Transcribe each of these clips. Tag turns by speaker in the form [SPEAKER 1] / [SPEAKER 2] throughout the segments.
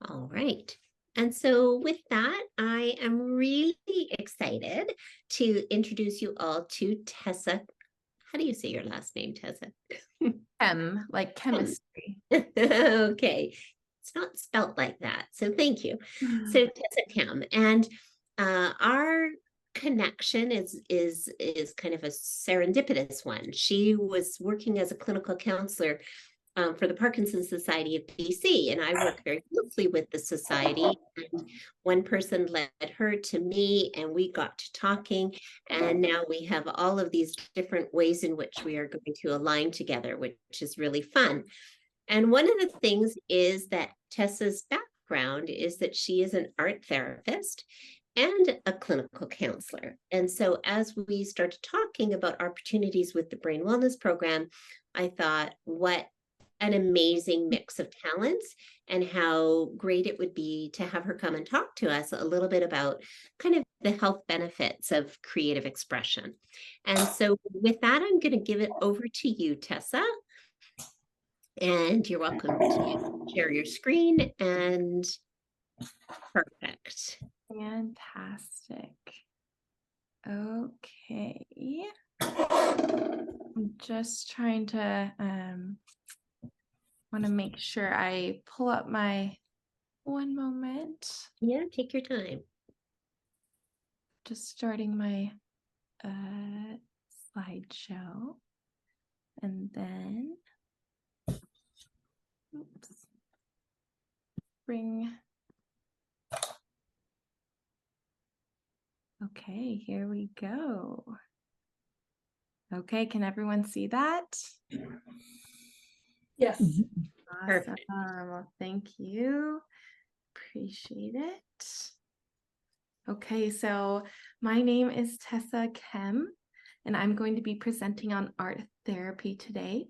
[SPEAKER 1] All right. And so with that, I am really excited to introduce you all to Tessa. How do you say your last name, Tessa?
[SPEAKER 2] Chem, like chemistry.
[SPEAKER 1] Okay. It's not spelt like that. So thank you. So Tessa Cam. And our connection is kind of a serendipitous one. She was working as a clinical counselor for the Parkinson's Society of BC, and I work very closely with the society. And one person led her to me, and we got to talking. And now we have all of these different ways in which we are going to align together, which is really fun. And one of the things is that Tessa's background is that she is an art therapist and a clinical counselor. And so as we started talking about opportunities with the Brain Wellness Program, I thought, what an amazing mix of talents, and how great it would be to have her come and talk to us a little bit about kind of the health benefits of creative expression. And so with that, I'm going to give it over to you, Tessa. And you're welcome to share your screen, and perfect.
[SPEAKER 2] Fantastic. Okay. I'm just trying to want to make sure I pull up my one moment.
[SPEAKER 1] Yeah, take your time.
[SPEAKER 2] Just starting my slideshow. And then bring. Okay, here we go. Okay, can everyone see that?
[SPEAKER 3] Yes.
[SPEAKER 2] Awesome.
[SPEAKER 1] Perfect.
[SPEAKER 2] Well, thank you. Appreciate it. Okay, so my name is Tessa Kem, and I'm going to be presenting on art therapy today.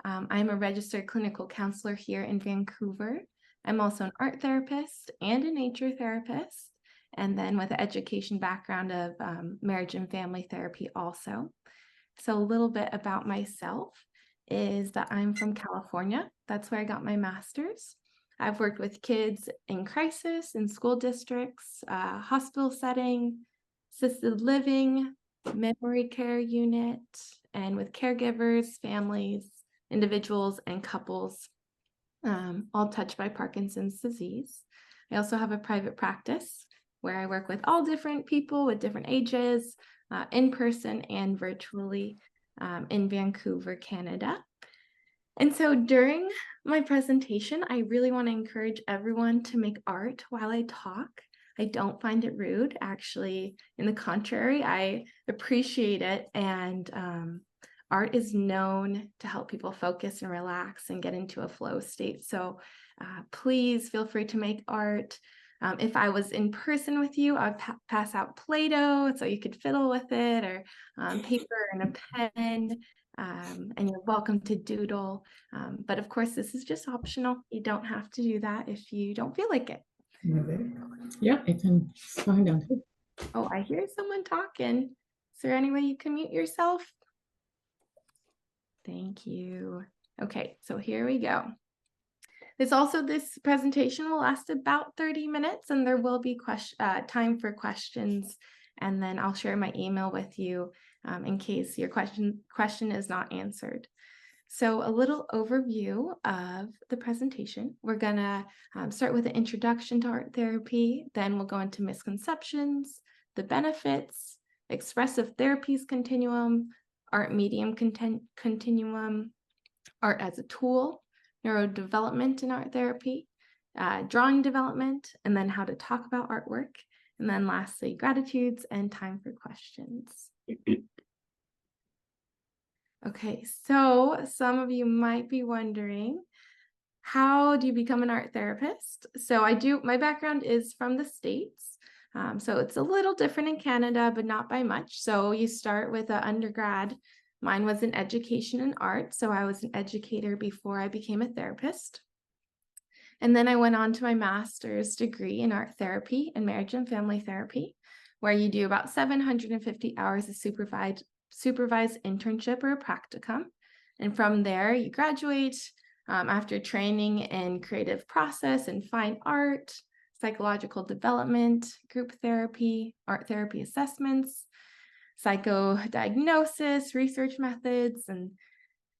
[SPEAKER 2] I'm a registered clinical counselor here in Vancouver. I'm also an art therapist and a nature therapist, and then with an education background of marriage and family therapy also. So a little bit about myself is that I'm from California. That's where I got my master's. I've worked with kids in crisis, in school districts, hospital setting, assisted living, memory care unit, and with caregivers, families, individuals, and couples, all touched by Parkinson's disease. I also have a private practice where I work with all different people with different ages, in person and virtually, in Vancouver, Canada. And so during my presentation, I really want to encourage everyone to make art while I talk. I don't find it rude. Actually, in the contrary, I appreciate it. And art is known to help people focus and relax and get into a flow state. So please feel free to make art. If I was in person with you, I'd pass out Play-Doh so you could fiddle with it, or paper and a pen. And you're welcome to doodle. But of course, this is just optional. You don't have to do that if you don't feel like it.
[SPEAKER 3] Yeah, I can find out.
[SPEAKER 2] Oh, I hear someone talking. Is there any way you can mute yourself? Thank you. Okay, so here we go. This presentation will last about 30 minutes, and there will be time for questions. And then I'll share my email with you in case your question is not answered. So a little overview of the presentation. We're gonna start with an introduction to art therapy, then we'll go into misconceptions, the benefits, expressive therapies continuum, art medium continuum, art as a tool, neurodevelopment in art therapy, drawing development, and then how to talk about artwork. And then lastly, gratitudes and time for questions. Okay, so some of you might be wondering, how do you become an art therapist? So my background is from the States. So it's a little different in Canada, but not by much. So you start with an undergrad. Mine was in education and art. So I was an educator before I became a therapist. And then I went on to my master's degree in art therapy and marriage and family therapy, where you do about 750 hours of supervised internship or a practicum. And from there, you graduate, After training in creative process and fine art, psychological development, group therapy, art therapy assessments, psychodiagnosis, research methods, and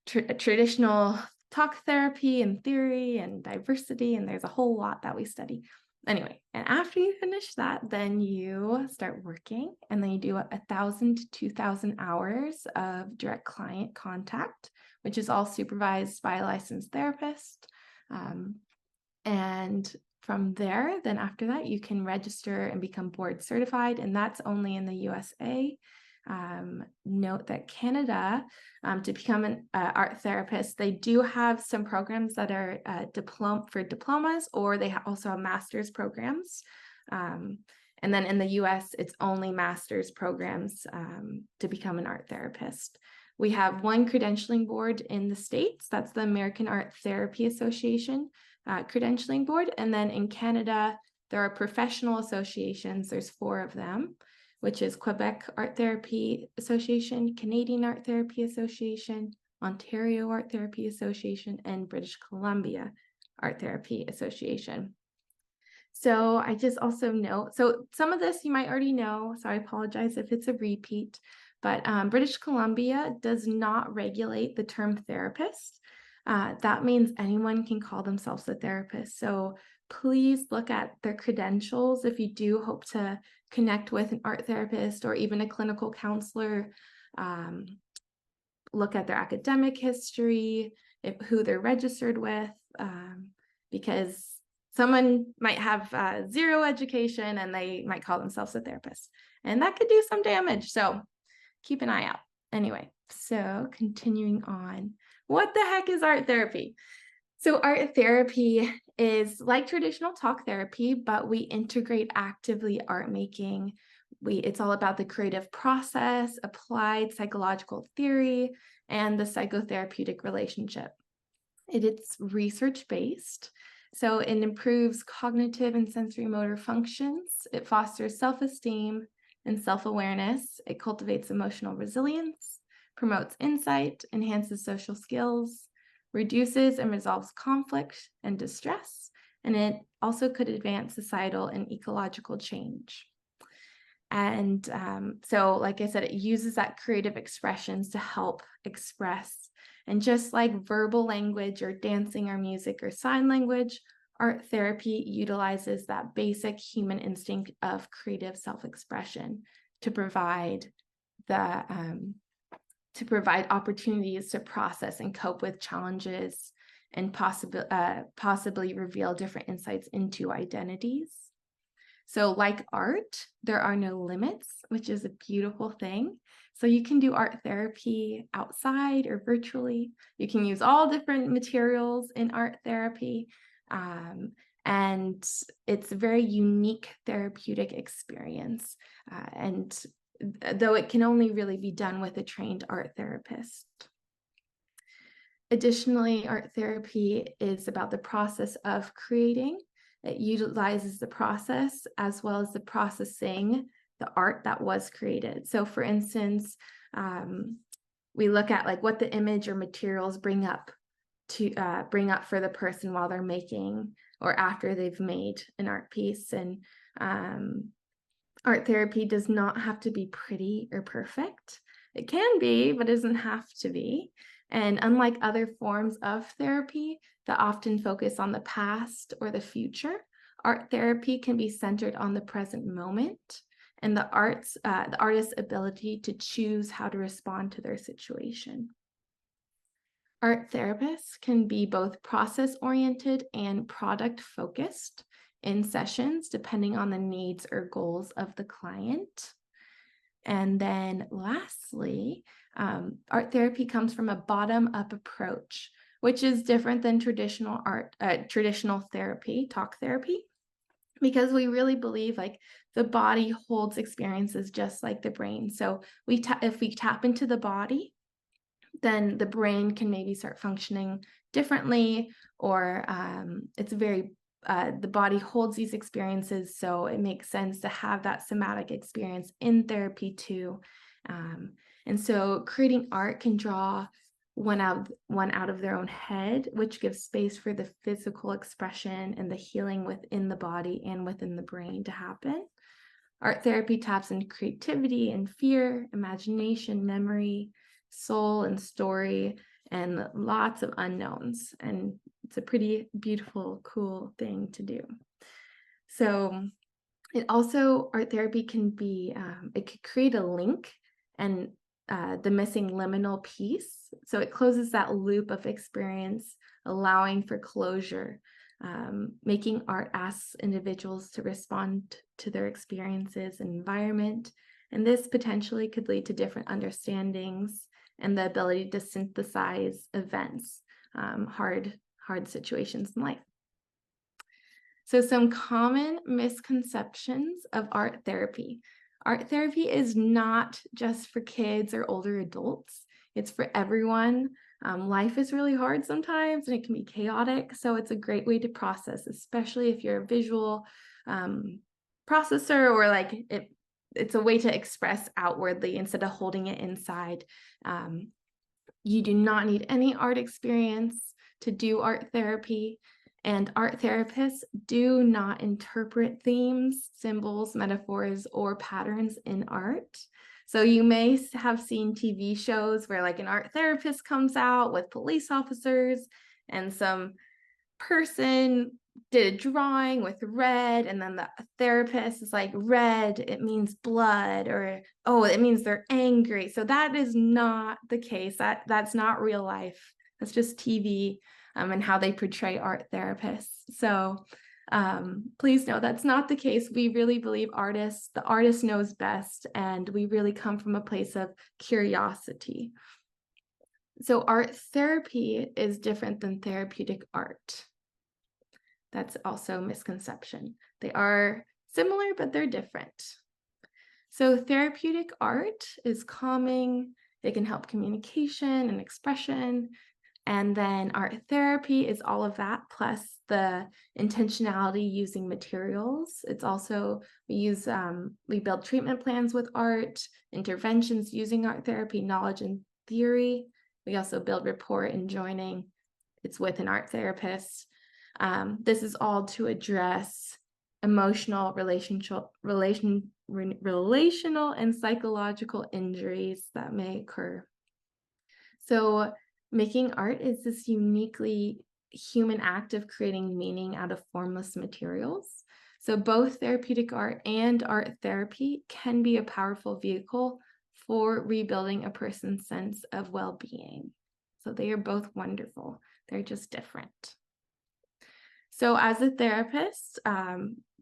[SPEAKER 2] traditional talk therapy and theory and diversity, and there's a whole lot that we study. Anyway, and after you finish that, then you start working, and then you do 1,000 to 2,000 hours of direct client contact, which is all supervised by a licensed therapist. And from there, then after that, you can register and become board certified, and that's only in the USA. Note that Canada, to become an art therapist, they do have some programs that are for diplomas, or they also have master's programs. And then in the US, it's only master's programs to become an art therapist. We have one credentialing board in the States, that's the American Art Therapy Association credentialing board. And then in Canada, there are professional associations, there's 4 of them, which is Quebec Art Therapy Association, Canadian Art Therapy Association, Ontario Art Therapy Association, and British Columbia Art Therapy Association. So I just also note, so some of this you might already know, so I apologize if it's a repeat, but British Columbia does not regulate the term therapist. That means anyone can call themselves a therapist. So please look at their credentials if you do hope to connect with an art therapist or even a clinical counselor. Look at their academic history, who they're registered with, because someone might have 0 education and they might call themselves a therapist, and that could do some damage. So keep an eye out. Anyway, so continuing on, what the heck is art therapy? So art therapy is like traditional talk therapy, but we integrate actively art making. It's all about the creative process, applied psychological theory, and the psychotherapeutic relationship. It's research-based, so it improves cognitive and sensory motor functions. It fosters self-esteem and self-awareness. It cultivates emotional resilience, promotes insight, enhances social skills, reduces and resolves conflict and distress, and it also could advance societal and ecological change. And so, like I said, it uses that creative expressions to help express. And just like verbal language or dancing or music or sign language, art therapy utilizes that basic human instinct of creative self-expression to provide opportunities to process and cope with challenges and possibly reveal different insights into identities. So like art, there are no limits, which is a beautiful thing. So you can do art therapy outside or virtually. You can use all different materials in art therapy. And it's a very unique therapeutic experience. And though it can only really be done with a trained art therapist. Additionally, art therapy is about the process of creating. It utilizes the process as well as the processing the art that was created. So for instance, we look at like what the image or materials bring up for the person while they're making or after they've made an art piece. And art therapy does not have to be pretty or perfect. It can be, but it doesn't have to be. And unlike other forms of therapy that often focus on the past or the future, art therapy can be centered on the present moment and the artist's ability to choose how to respond to their situation. Art therapists can be both process-oriented and product-focused in sessions, depending on the needs or goals of the client. And then lastly, art therapy comes from a bottom-up approach, which is different than traditional therapy, talk therapy, because we really believe like the body holds experiences just like the brain. So if we tap into the body, then the brain can maybe start functioning differently, or the body holds these experiences, so it makes sense to have that somatic experience in therapy too. And so creating art can draw one out of their own head, which gives space for the physical expression and the healing within the body and within the brain to happen. Art therapy taps into creativity and fear, imagination, memory, soul, and story, and lots of unknowns. And it's a pretty beautiful, cool thing to do. So art therapy can be, it could create a link and the missing liminal piece. So it closes that loop of experience, allowing for closure. Making art asks individuals to respond to their experiences and environment. And this potentially could lead to different understandings and the ability to synthesize events, hard situations in life. So some common misconceptions of art therapy. Art therapy is not just for kids or older adults. It's for everyone. Life is really hard sometimes and it can be chaotic. So it's a great way to process, especially if you're a visual processor, or like it's a way to express outwardly instead of holding it inside. You do not need any art experience to do art therapy. And art therapists do not interpret themes, symbols, metaphors, or patterns in art. So you may have seen TV shows where like an art therapist comes out with police officers and some person did a drawing with red, and then the therapist is like, red, it means blood, or oh, it means they're angry. So that is not the case. That's not real life. That's just TV. And how they portray art therapists. So please know that's not the case. We really believe the artist knows best, and we really come from a place of curiosity. So art therapy is different than therapeutic art. That's also a misconception. They are similar, but they're different. So therapeutic art is calming. It can help communication and expression. And then art therapy is all of that, plus the intentionality using materials. It's also, we build treatment plans with art, interventions using art therapy, knowledge and theory. We also build rapport and joining. It's with an art therapist. This is all to address emotional, relational, and psychological injuries that may occur. So making art is this uniquely human act of creating meaning out of formless materials. So both therapeutic art and art therapy can be a powerful vehicle for rebuilding a person's sense of well-being. So they are both wonderful. They're just different. So as a therapist,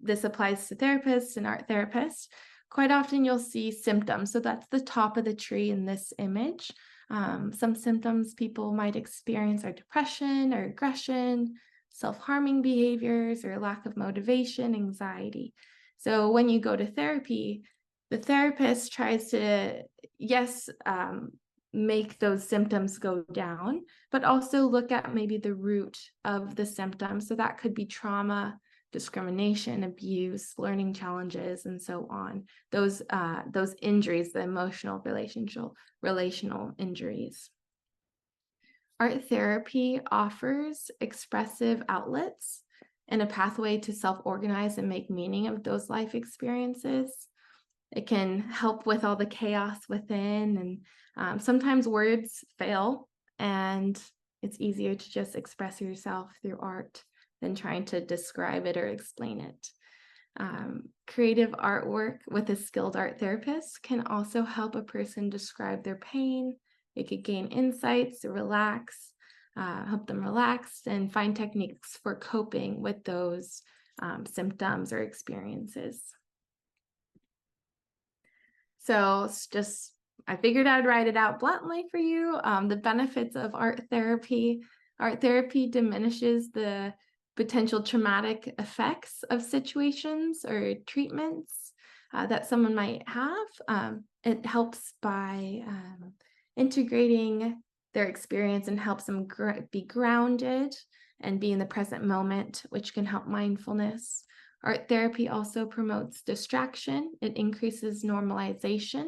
[SPEAKER 2] this applies to therapists and art therapists. Quite often you'll see symptoms. So that's the top of the tree in this image. Some symptoms people might experience are depression or aggression, self-harming behaviors, or lack of motivation, anxiety. So when you go to therapy, the therapist tries to, make those symptoms go down, but also look at maybe the root of the symptoms. So that could be trauma, discrimination, abuse, learning challenges, and so on. Those injuries, the emotional, relational injuries. Art therapy offers expressive outlets and a pathway to self-organize and make meaning of those life experiences. It can help with all the chaos within, and sometimes words fail, and it's easier to just express yourself through art than trying to describe it or explain it. Creative artwork with a skilled art therapist can also help a person describe their pain. It could gain insights, help them relax, and find techniques for coping with those symptoms or experiences. So I figured I'd write it out bluntly for you. The benefits of art therapy. Art therapy diminishes the potential traumatic effects of situations or treatments that someone might have. It helps by integrating their experience and helps them be grounded and be in the present moment, which can help mindfulness. Art therapy also promotes distraction. It increases normalization.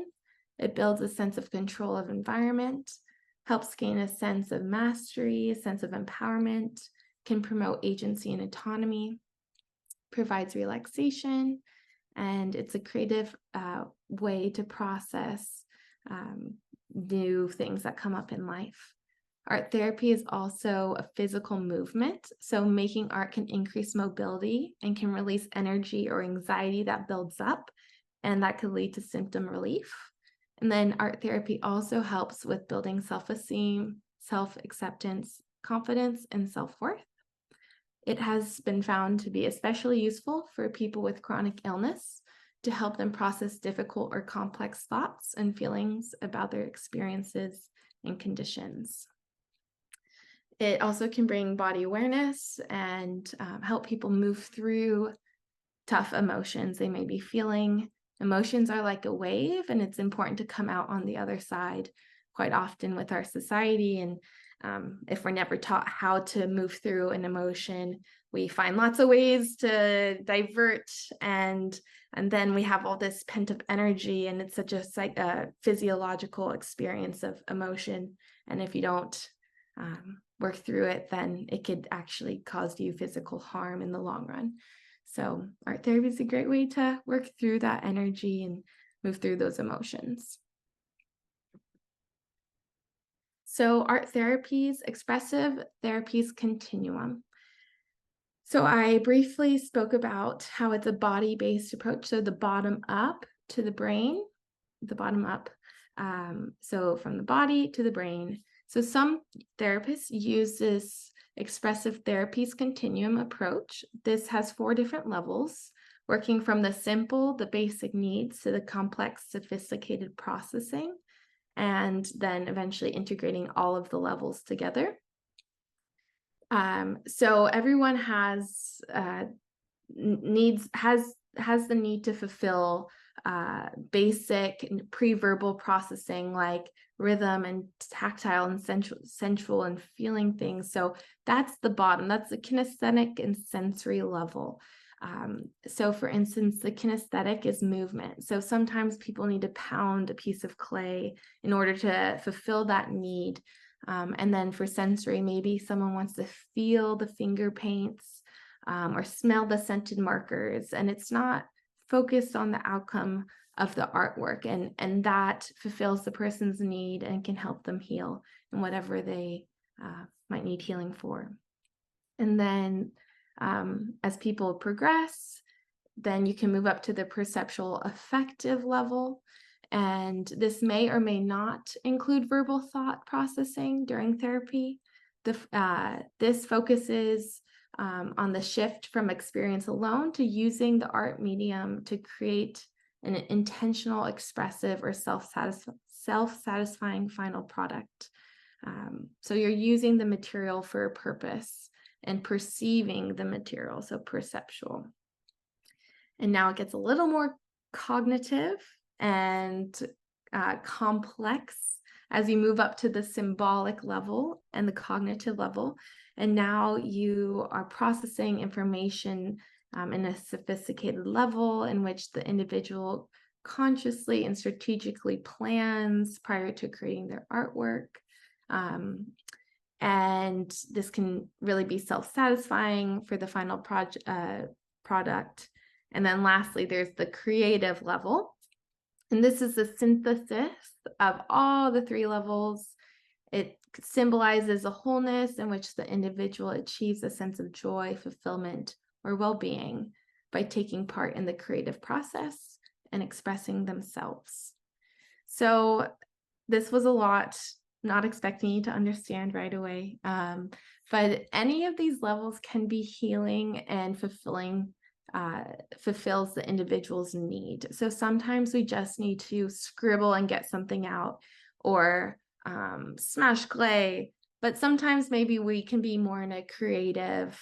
[SPEAKER 2] It builds a sense of control of environment. helps gain a sense of mastery, a sense of empowerment, can promote agency and autonomy, provides relaxation, and it's a creative way to process new things that come up in life. Art therapy is also a physical movement, so making art can increase mobility and can release energy or anxiety that builds up, and that could lead to symptom relief. And then art therapy also helps with building self-esteem, self-acceptance, confidence, and self-worth. It has been found to be especially useful for people with chronic illness to help them process difficult or complex thoughts and feelings about their experiences and conditions. It also can bring body awareness and help people move through tough emotions they may be feeling. Emotions are like a wave, and it's important to come out on the other side. Quite often with our society, and if we're never taught how to move through an emotion, we find lots of ways to divert, and then we have all this pent-up energy, and it's such a physiological experience of emotion. And if you don't work through it, then it could actually cause you physical harm in the long run. So art therapy is a great way to work through that energy and move through those emotions. So art therapies, expressive therapies continuum. So I briefly spoke about how it's a body-based approach. So the bottom up to the brain, the bottom up. So from the body to the brain. So some therapists use this expressive therapies continuum approach. This has 4 different levels, working from the simple, the basic needs, to the complex, sophisticated processing, and then eventually integrating all of the levels together. So everyone has the need to fulfill basic pre-verbal processing like rhythm and tactile and sensual and feeling things. So that's the bottom, that's the kinesthetic and sensory level. So for instance, the kinesthetic is movement. So sometimes people need to pound a piece of clay in order to fulfill that need. And then for sensory, maybe someone wants to feel the finger paints or smell the scented markers, and it's not focused on the outcome of the artwork, and that fulfills the person's need and can help them heal in whatever they might need healing for. And then as people progress, then you can move up to the perceptual affective level. And this may or may not include verbal thought processing during therapy. This focuses on the shift from experience alone to using the art medium to create an intentional, expressive, or self-satisfying final product. So you're using the material for a purpose and perceiving the material, so perceptual. And now it gets a little more cognitive and complex as you move up to the symbolic level and the cognitive level. And now you are processing information in a sophisticated level in which the individual consciously and strategically plans prior to creating their artwork. And this can really be self-satisfying for the final product. And then lastly, there's the creative level. And this is the synthesis of all the 3 levels. It symbolizes a wholeness in which the individual achieves a sense of joy, fulfillment, or well-being by taking part in the creative process and expressing themselves. So this was a lot, not expecting you to understand right away. But any of these levels can be healing and fulfills the individual's need. So sometimes we just need to scribble and get something out, or smash clay, but sometimes maybe we can be more in a creative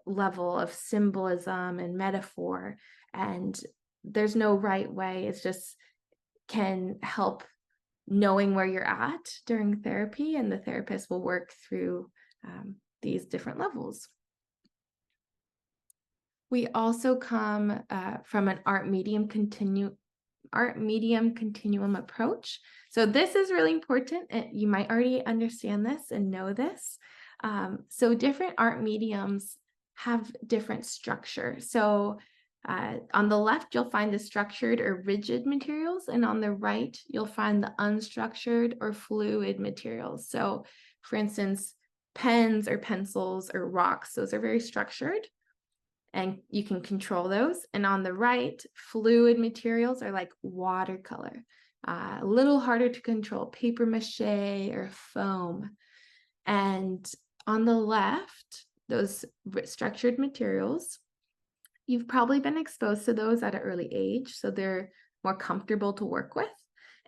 [SPEAKER 2] level of symbolism and metaphor, and there's no right way. It's just can help knowing where you're at during therapy, and the therapist will work through these different levels. We also come from an art medium art medium continuum approach. So this is really important. You might already understand this and know this. So different art mediums have different structure. So on the left, you'll find the structured or rigid materials, and on the right, you'll find the unstructured or fluid materials. So for instance, pens or pencils or rocks, those are very structured and you can control those. And on the right, fluid materials are like watercolor, a little harder to control, paper mache or foam. And on the left, those structured materials, you've probably been exposed to those at an early age, so they're more comfortable to work with.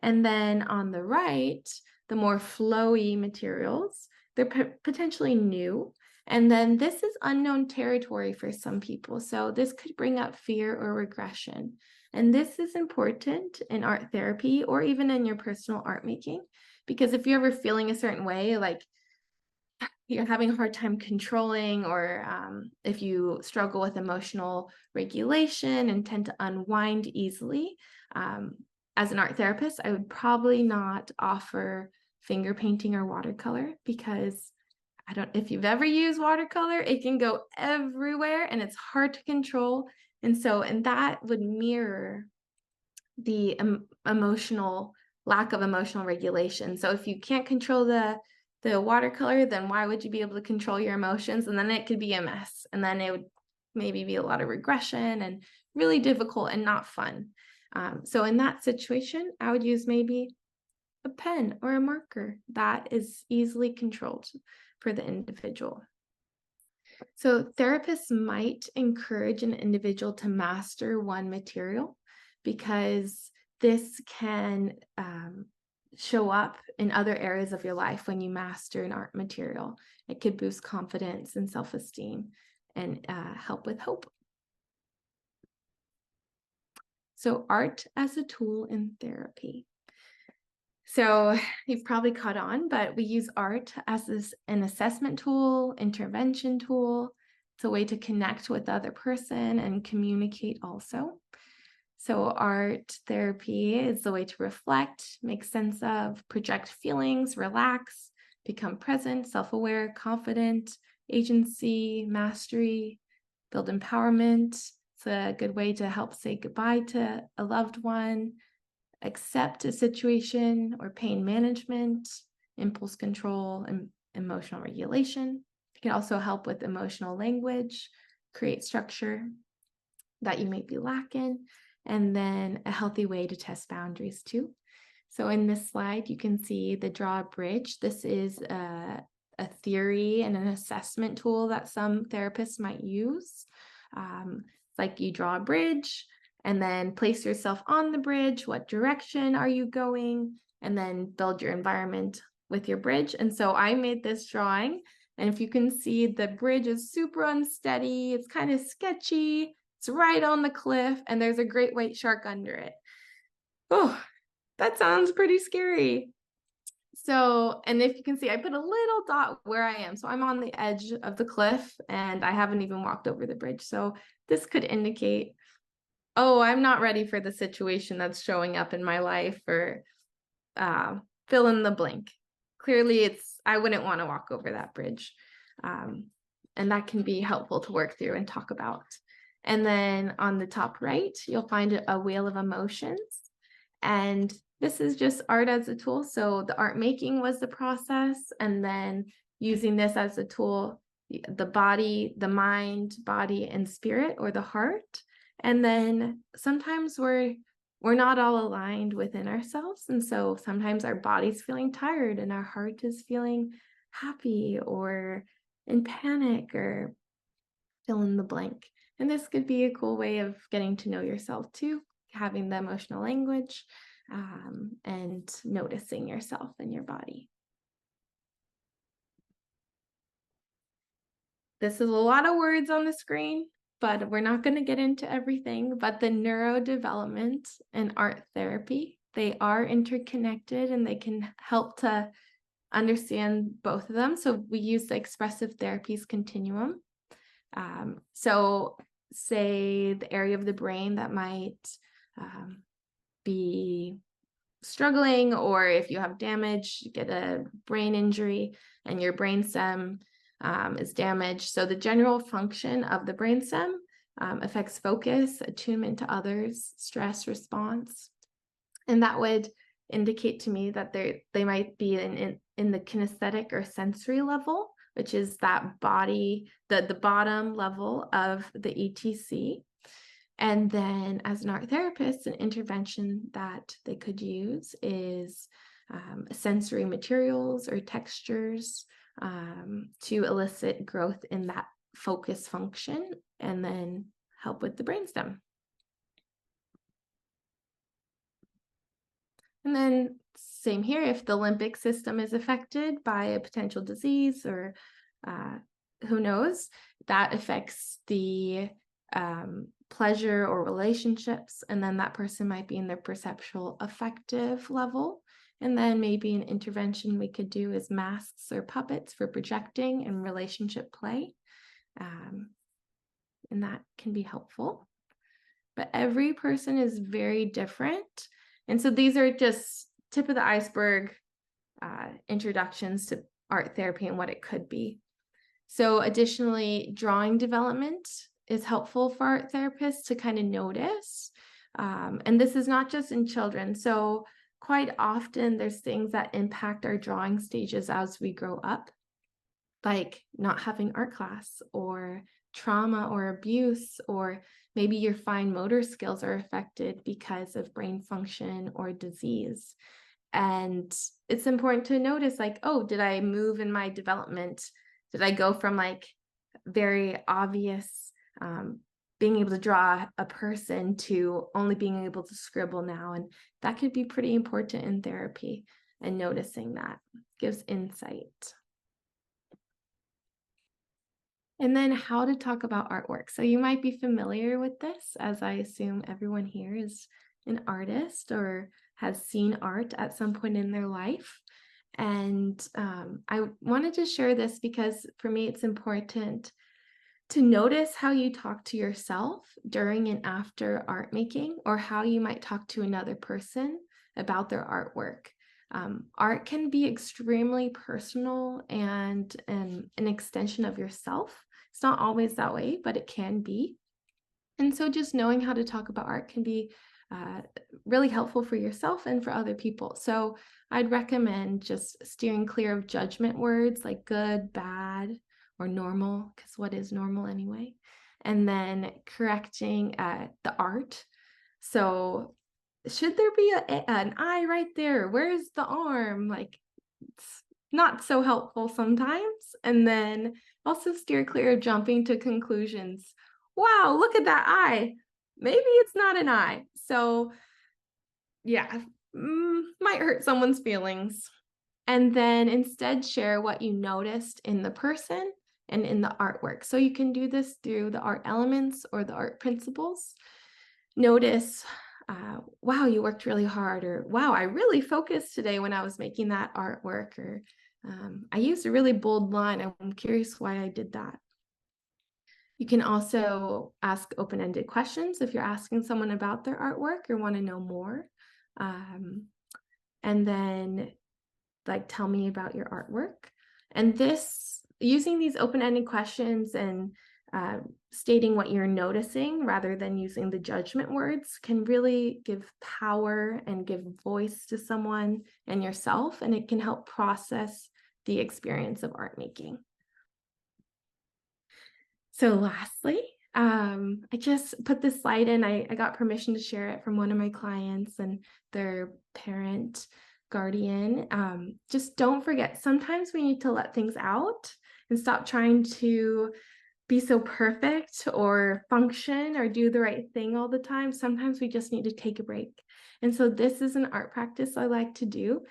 [SPEAKER 2] And then on the right, the more flowy materials, they're potentially new. And then this is unknown territory for some people. So this could bring up fear or regression. And this is important in art therapy or even in your personal art making, because if you're ever feeling a certain way, like you're having a hard time controlling, or if you struggle with emotional regulation and tend to unwind easily, as an art therapist, I would probably not offer finger painting or watercolor, because if you've ever used watercolor, it can go everywhere and it's hard to control. And that would mirror the lack of emotional regulation. So if you can't control the watercolor, then why would you be able to control your emotions? And then it could be a mess. And then it would maybe be a lot of regression and really difficult and not fun. So in that situation, I would use maybe a pen or a marker that is easily controlled for the individual. So therapists might encourage an individual to master one material, because this can show up in other areas of your life when you master an art material. It could boost confidence and self-esteem and help with hope. So art as a tool in therapy. So you've probably caught on, but we use art as an assessment tool, intervention tool. It's a way to connect with the other person and communicate also. So art therapy is the way to reflect, make sense of, project feelings, relax, become present, self-aware, confident, agency, mastery, build empowerment. It's a good way to help say goodbye to a loved one, accept a situation or pain management, impulse control, and emotional regulation. It can also help with emotional language, create structure that you may be lacking, and then a healthy way to test boundaries too. So in this slide, you can see the draw a bridge. This is a theory and an assessment tool that some therapists might use. It's like you draw a bridge and then place yourself on the bridge. What direction are you going? And then build your environment with your bridge. And so I made this drawing. And if you can see, the bridge is super unsteady. It's kind of sketchy. It's right on the cliff, and there's a great white shark under it. Oh, that sounds pretty scary. So, and if you can see, I put a little dot where I am. So I'm on the edge of the cliff and I haven't even walked over the bridge. So this could indicate, oh, I'm not ready for the situation that's showing up in my life, or fill in the blank. Clearly I wouldn't want to walk over that bridge. And that can be helpful to work through and talk about. And then on the top right, you'll find a wheel of emotions. And this is just art as a tool. So the art making was the process, and then using this as a tool, the body, the mind, body, and spirit, or the heart. And then sometimes we're not all aligned within ourselves. And so sometimes our body's feeling tired and our heart is feeling happy or in panic, or fill in the blank. And this could be a cool way of getting to know yourself too, having the emotional language and noticing yourself and your body. This is a lot of words on the screen, but we're not going to get into everything. But the neurodevelopment and art therapy, they are interconnected and they can help to understand both of them. So we use the expressive therapies continuum. So say the area of the brain that might be struggling, or if you have damage, you get a brain injury and your brainstem is damaged. So the general function of the brainstem affects focus, attunement to others, stress response. And that would indicate to me that they might be in the kinesthetic or sensory level, which is that body, the bottom level of the ETC. And then as an art therapist, an intervention that they could use is sensory materials or textures to elicit growth in that focus function and then help with the brainstem. And then same here, if the limbic system is affected by a potential disease or who knows, that affects the pleasure or relationships, and then that person might be in their perceptual affective level. And then maybe an intervention we could do is masks or puppets for projecting and relationship play, and that can be helpful. But every person is very different, and so these are just tip of the iceberg introductions to art therapy and what it could be. So additionally, drawing development is helpful for art therapists to kind of notice. And this is not just in children. So quite often there's things that impact our drawing stages as we grow up, like not having art class or trauma or abuse, or maybe your fine motor skills are affected because of brain function or disease. And it's important to notice, like, oh, did I move in my development? Did I go from like very obvious being able to draw a person to only being able to scribble now? And that could be pretty important in therapy, and noticing that gives insight. And then how to talk about artwork. So you might be familiar with this, as I assume everyone here is an artist or has seen art at some point in their life. And I wanted to share this because for me, it's important to notice how you talk to yourself during and after art making, or how you might talk to another person about their artwork. Art can be extremely personal and an extension of yourself. It's not always that way, but it can be. And so just knowing how to talk about art can be really helpful for yourself and for other people. So I'd recommend just steering clear of judgment words like good, bad, or normal, because what is normal anyway? And then correcting the art. So should there be an eye right there? Where's the arm? Like, it's not so helpful sometimes. And then also steer clear of jumping to conclusions. Wow, look at that eye. Maybe it's not an eye. So yeah, might hurt someone's feelings. And then instead share what you noticed in the person and in the artwork. So you can do this through the art elements or the art principles. Notice, wow, you worked really hard, or wow, I really focused today when I was making that artwork, or I used a really bold line. I'm curious why I did that. You can also ask open-ended questions if you're asking someone about their artwork or want to know more. And then like, tell me about your artwork. And this, using these open-ended questions and stating what you're noticing rather than using the judgment words, can really give power and give voice to someone and yourself, and it can help process the experience of art making. So lastly, I just put this slide in. I got permission to share it from one of my clients and their parent guardian. Just don't forget, sometimes we need to let things out and stop trying to be so perfect or function or do the right thing all the time. Sometimes we just need to take a break. And so this is an art practice I like to do.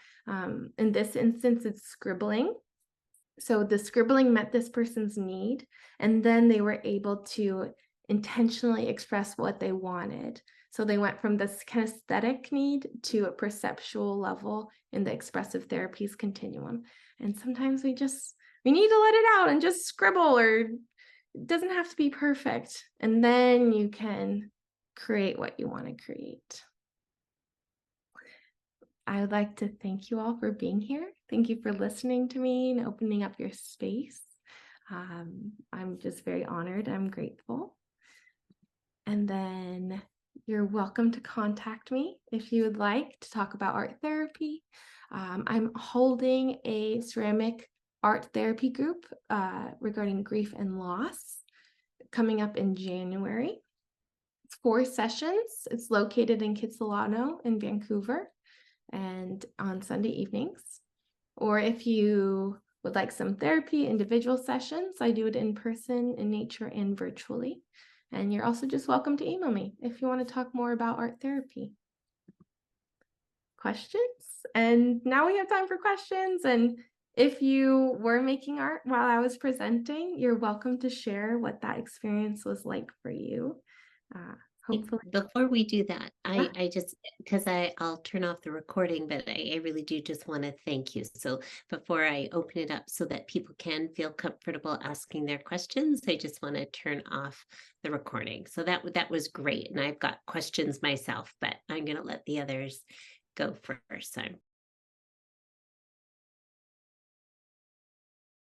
[SPEAKER 2] In this instance, it's scribbling. So the scribbling met this person's need, and then they were able to intentionally express what they wanted. So they went from this kinesthetic need to a perceptual level in the expressive therapies continuum. And sometimes we need to let it out and just scribble, or it doesn't have to be perfect. And then you can create what you want to create. I would like to thank you all for being here. Thank you for listening to me and opening up your space. I'm just very honored. I'm grateful. And then you're welcome to contact me if you would like to talk about art therapy. I'm holding a ceramic art therapy group regarding grief and loss coming up in January. It's 4 sessions. It's located in Kitsilano in Vancouver and on Sunday evenings. Or if you would like some therapy, individual sessions, I do it in person, in nature, and virtually. And you're also just welcome to email me if you want to talk more about art therapy. Questions? And now we have time for questions. And if you were making art while I was presenting, you're welcome to share what that experience was like for you. Hopefully.
[SPEAKER 1] Before we do that, I just, because I'll turn off the recording, but I really do just want to thank you. So before I open it up so that people can feel comfortable asking their questions, I just want to turn off the recording. So that was great. And I've got questions myself, but I'm going to let the others go first. So